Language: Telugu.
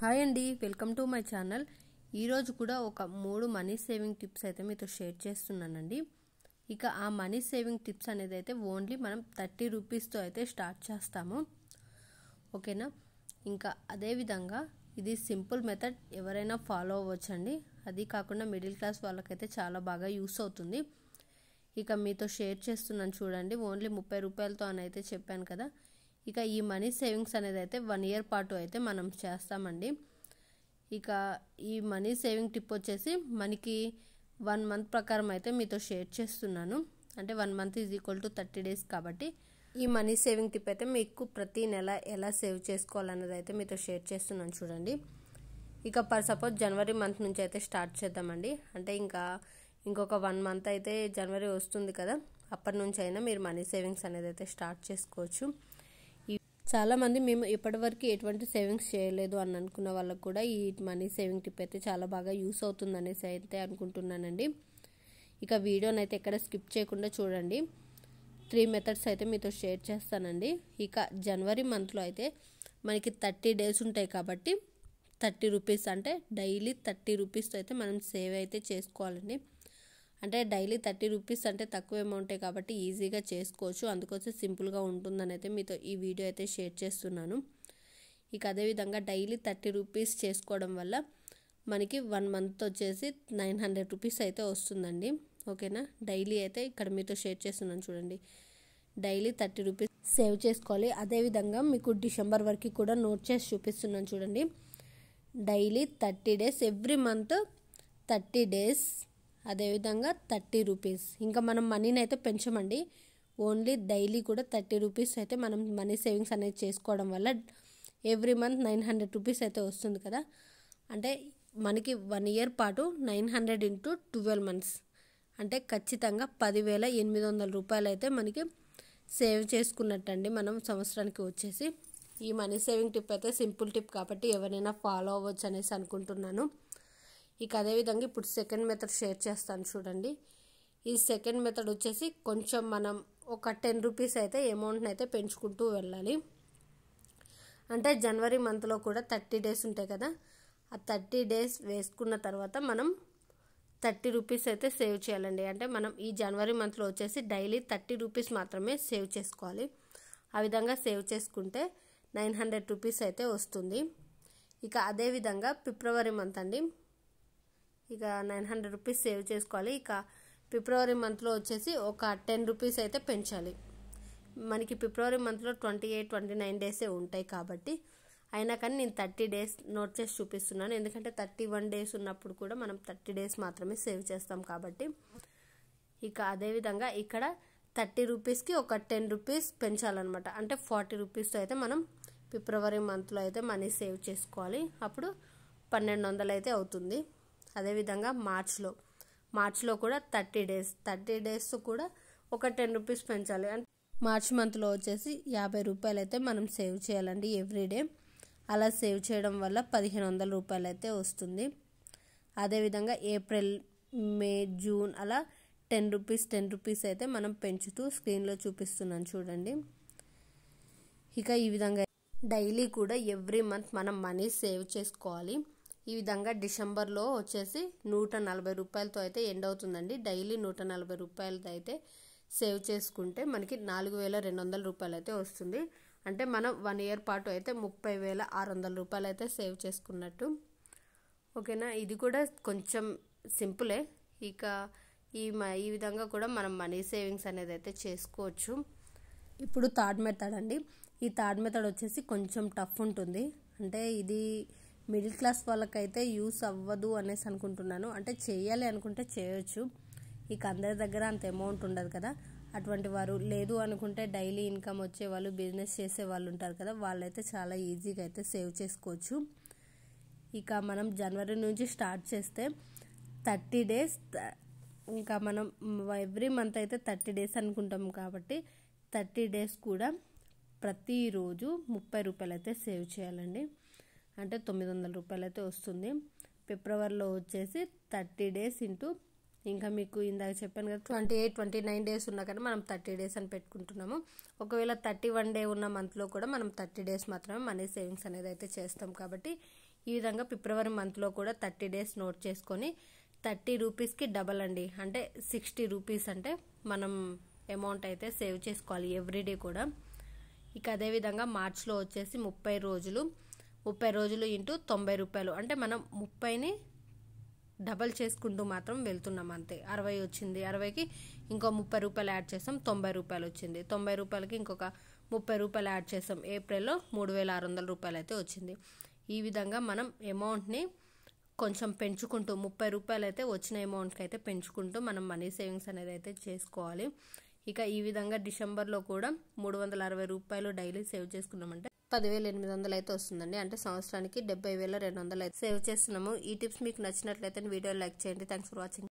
హాయ్ అండి, వెల్కమ్ టు మై ఛానల్. ఈరోజు కూడా ఒక 3 మనీ సేవింగ్ టిప్స్ అయితే మీతో షేర్ చేస్తున్నానండి. ఇక ఆ మనీ సేవింగ్ టిప్స్ అనేది అయితే ఓన్లీ మనం 30 రూపీస్తో అయితే స్టార్ట్ చేస్తాము. ఓకేనా? ఇంకా అదేవిధంగా ఇది సింపుల్ మెథడ్, ఎవరైనా ఫాలో అవ్వచ్చండి. అది కాకుండా మిడిల్ క్లాస్ వాళ్ళకైతే చాలా బాగా యూస్ అవుతుంది. ఇక మీతో షేర్ చేస్తున్నాను చూడండి. ఓన్లీ 30 రూపాయలతో అని అయితే చెప్పాను కదా. ఇక ఈ మనీ సేవింగ్స్ అనేది అయితే 1 ఇయర్ పాటు అయితే మనం చేస్తామండి. ఇక ఈ మనీ సేవింగ్ టిప్ వచ్చేసి మనకి 1 మంత్ ప్రకారం అయితే మీతో షేర్ చేస్తున్నాను. అంటే 1 month is equal to 30 days కాబట్టి ఈ మనీ సేవింగ్ టిప్ అయితే మీకు ప్రతి నెల ఎలా సేవ్ చేసుకోవాలన్నది అయితే మీతో షేర్ చేస్తున్నాను చూడండి. ఇక సపోజ్ జనవరి మంత్ నుంచి అయితే స్టార్ట్ చేద్దామండి. అంటే ఇంకొక 1 మంత్ అయితే జనవరి వస్తుంది కదా, అప్పటి నుంచి అయినా మీరు మనీ సేవింగ్స్ అనేది అయితే స్టార్ట్ చేసుకోవచ్చు. చాలామంది మేము ఇప్పటివరకు ఎటువంటి సేవింగ్స్ చేయలేదు అని అనుకున్న వాళ్ళకు కూడా ఈ మనీ సేవింగ్ టిప్ అయితే చాలా బాగా యూస్ అవుతుంది అనేసి అయితే అనుకుంటున్నానండి. ఇక వీడియోని అయితే ఎక్కడ స్కిప్ చేయకుండా చూడండి. 3 మెథడ్స్ అయితే మీతో షేర్ చేస్తానండి. ఇక జనవరి మంత్లో అయితే మనకి 30 డేస్ ఉంటాయి కాబట్టి 30 రూపీస్ అంటే డైలీ 30 రూపీస్తో అయితే మనం సేవ్ అయితే చేసుకోవాలండి. అంటే డైలీ 30 రూపీస్ అంటే తక్కువ అమౌంటే కాబట్టి ఈజీగా చేసుకోవచ్చు. అందుకోసం సింపుల్గా ఉంటుందని అయితే మీతో ఈ వీడియో అయితే షేర్ చేస్తున్నాను. ఇక అదేవిధంగా డైలీ 30 రూపీస్ చేసుకోవడం వల్ల మనకి 1 మంత్ వచ్చేసి 900 రూపీస్ అయితే వస్తుందండి. ఓకేనా? డైలీ అయితే ఇక్కడ మీతో షేర్ చేస్తున్నాను చూడండి. డైలీ 30 రూపీస్ సేవ్ చేసుకోవాలి. అదేవిధంగా మీకు డిసెంబర్ వరకు కూడా నోట్ చేసి చూపిస్తున్నాను చూడండి. Daily 30 days, every month 30 days, అదేవిధంగా 30 రూపీస్. ఇంకా మనం మనీని అయితే పెంచమండి. ఓన్లీ డైలీ కూడా 30 రూపీస్ అయితే మనం మనీ సేవింగ్స్ అనేది చేసుకోవడం వల్ల ఎవ్రీ మంత్ 900 రూపీస్ అయితే వస్తుంది కదా. అంటే మనకి 1 ఇయర్ పాటు 900 ఇంటూ 12 మంత్స్ అంటే ఖచ్చితంగా 10,800 రూపాయలు అయితే మనకి సేవ్ చేసుకున్నట్టండి మనం సంవత్సరానికి వచ్చేసి. ఈ మనీ సేవింగ్ టిప్ అయితే సింపుల్ టిప్ కాబట్టి ఎవరైనా ఫాలో అవ్వచ్చు అనేసి అనుకుంటున్నాను. ఇక అదేవిధంగా ఇప్పుడు సెకండ్ మెథడ్ షేర్ చేస్తాను చూడండి. ఈ సెకండ్ మెథడ్ వచ్చేసి కొంచెం మనం ఒక 10 రూపీస్ అయితే అమౌంట్ని అయితే పెంచుకుంటూ వెళ్ళాలి. అంటే జనవరి మంత్లో కూడా 30 డేస్ ఉంటాయి కదా, ఆ 30 డేస్ వేసుకున్న తర్వాత మనం 30 రూపీస్ అయితే సేవ్ చేయాలండి. అంటే మనం ఈ జనవరి మంత్లో వచ్చేసి డైలీ 30 రూపీస్ మాత్రమే సేవ్ చేసుకోవాలి. ఆ విధంగా సేవ్ చేసుకుంటే 900 రూపీస్ అయితే వస్తుంది. ఇక అదేవిధంగా ఫిబ్రవరి మంత్ అండి. ఇక 900 రూపీస్ సేవ్ చేసుకోవాలి. ఇక ఫిబ్రవరి మంత్లో వచ్చేసి ఒక 10 రూపీస్ అయితే పెంచాలి. మనకి ఫిబ్రవరి మంత్లో 28, 29 డేసే ఉంటాయి కాబట్టి అయినా కానీ నేను 30 డేస్ నోట్ చేసి చూపిస్తున్నాను. ఎందుకంటే 31 డేస్ ఉన్నప్పుడు కూడా మనం 30 డేస్ మాత్రమే సేవ్ చేస్తాం కాబట్టి. ఇక అదేవిధంగా ఇక్కడ 30 రూపీస్కి ఒక 10 రూపీస్ పెంచాలన్నమాట. అంటే 40 రూపీస్తో అయితే మనం ఫిబ్రవరి మంత్లో అయితే మనీ సేవ్ చేసుకోవాలి. అప్పుడు 1200 అయితే అవుతుంది. అదేవిధంగా మార్చ్లో కూడా 30 డేస్ కూడా ఒక 10 రూపీస్ పెంచాలి. అంటే మార్చ్ మంత్లో వచ్చేసి 50 రూపాయలు అయితే మనం సేవ్ చేయాలండి ఎవ్రీడే. అలా సేవ్ చేయడం వల్ల 1500 రూపాయలు అయితే వస్తుంది. అదేవిధంగా ఏప్రిల్, మే, జూన్ అలా 10 రూపీస్ అయితే మనం పెంచుతూ స్క్రీన్లో చూపిస్తున్నాను చూడండి. ఇక ఈ విధంగా డైలీ కూడా ఎవ్రీ మంత్ మనం మనీ సేవ్ చేసుకోవాలి. ఈ విధంగా డిసెంబర్లో వచ్చేసి 140 రూపాయలతో అయితే ఎండ్ అవుతుందండి. డైలీ 140 రూపాయలతో అయితే సేవ్ చేసుకుంటే మనకి 4200 రూపాయలు అయితే వస్తుంది. అంటే మనం 1 ఇయర్ పాటు అయితే 30,600 రూపాయలు అయితే సేవ్ చేసుకున్నట్టు. ఓకేనా? ఇది కూడా కొంచెం సింపులే. ఇక ఈ విధంగా కూడా మనం మనీ సేవింగ్స్ అనేది అయితే చేసుకోవచ్చు. ఇప్పుడు థర్డ్ మెథడ్ అండి. ఈ థర్డ్ మెథడ్ వచ్చేసి కొంచెం టఫ్ ఉంటుంది. అంటే ఇది మిడిల్ క్లాస్ వాళ్ళకైతే యూస్ అవ్వదు అనేసి అనుకుంటున్నాను. అంటే చేయాలి అనుకుంటే చేయొచ్చు. ఇక అందరి దగ్గర అంత అమౌంట్ ఉండదు కదా. అటువంటి వారు లేదు అనుకుంటే డైలీ ఇన్కమ్ వచ్చేవాళ్ళు, బిజినెస్ చేసే వాళ్ళు ఉంటారు కదా, వాళ్ళైతే చాలా ఈజీగా అయితే సేవ్ చేసుకోవచ్చు. ఇక మనం జనవరి నుంచి స్టార్ట్ చేస్తే 30 డేస్, ఇంకా మనం ఎవ్రీ మంత్ అయితే 30 డేస్ అనుకుంటాం కాబట్టి 30 డేస్ కూడా ప్రతిరోజు 30 రూపాయలు అయితే సేవ్ చేయాలండి. అంటే 900 రూపాయలు అయితే వస్తుంది. ఫిబ్రవరిలో వచ్చేసి 30 డేస్ ఇంటూ, ఇంకా మీకు ఇందాక చెప్పాను కదా 28, 29 డేస్ ఉన్నా కానీ మనం 30 డేస్ అని పెట్టుకుంటున్నాము. ఒకవేళ 31 డే ఉన్న మంత్లో కూడా మనం 30 డేస్ మాత్రమే మనీ సేవింగ్స్ అనేది అయితే చేస్తాం కాబట్టి ఈ విధంగా ఫిబ్రవరి మంత్లో కూడా 30 డేస్ నోట్ చేసుకొని 30 రూపీస్కి డబల్ అండి, అంటే 60 రూపీస్ అంటే మనం అమౌంట్ అయితే సేవ్ చేసుకోవాలి ఎవ్రీడే కూడా. ఇక అదేవిధంగా మార్చ్లో వచ్చేసి 30 రోజులు ఇంటూ 90 రూపాయలు, అంటే మనం 30ని డబల్ చేసుకుంటూ మాత్రం వెళ్తున్నాం అంతే. 60 వచ్చింది, 60కి ఇంకో 30 రూపాయలు యాడ్ చేస్తాం, 90 రూపాయలు వచ్చింది. 90 రూపాయలకి ఇంకొక 30 రూపాయలు యాడ్ చేస్తాం, ఏప్రిల్లో 3600 రూపాయలు అయితే వచ్చింది. ఈ విధంగా మనం అమౌంట్ని కొంచెం పెంచుకుంటూ 30 రూపాయలు అయితే వచ్చిన అమౌంట్కి అయితే పెంచుకుంటూ మనం మనీ సేవింగ్స్ అనేది అయితే చేసుకోవాలి. ఇక ఈ విధంగా డిసెంబర్లో కూడా 360 రూపాయలు డైలీ సేవ్ చేసుకున్నామంటే 10,800 అయితే వస్తుందండి. అంటే సంవత్సరానికి 70,200 అయితే సేవ్ చేస్తున్నాము. ఈ టిప్స్ మీకు నచ్చినట్లయితే వీడియో లైక్ చేయండి. Thanks for watching.